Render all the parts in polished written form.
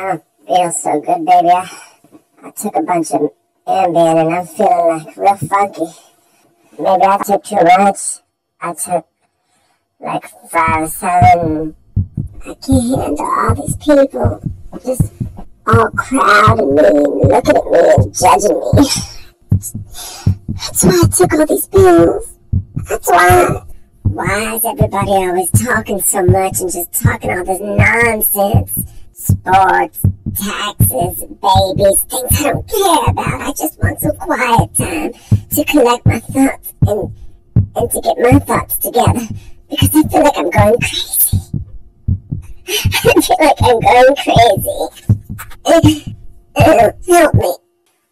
don't feel so good, baby. I took a bunch of Ambien and I'm feeling like real funky. Maybe I took too much. I took like 5 or 7. I can't handle all these people just all crowding me and looking at me and judging me. That's why I took all these pills. That's why. Why is everybody always talking so much and just talking all this nonsense? Sports, taxes, babies, things I don't care about. I just want some quiet time to collect my thoughts and to get my thoughts together. Because I feel like I'm going crazy. I feel like I'm going crazy. Help me.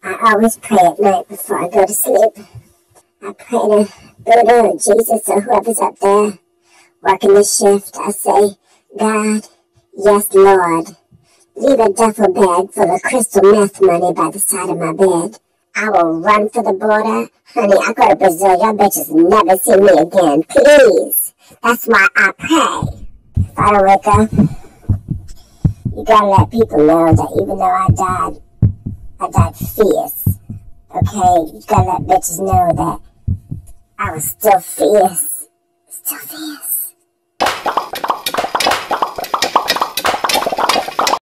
I always pray at night before I go to sleep. I pray to Buddha or Jesus or whoever's up there working the shift. I say, God, yes, Lord, leave a duffel bag full of crystal meth money by the side of my bed. I will run for the border. Honey, I go to Brazil. Y'all bitches never see me again. Please. That's why I pray. If I don't wake up, you gotta let people know that even though I died fierce. Okay? You gotta let bitches know that I was still fierce. Still fierce.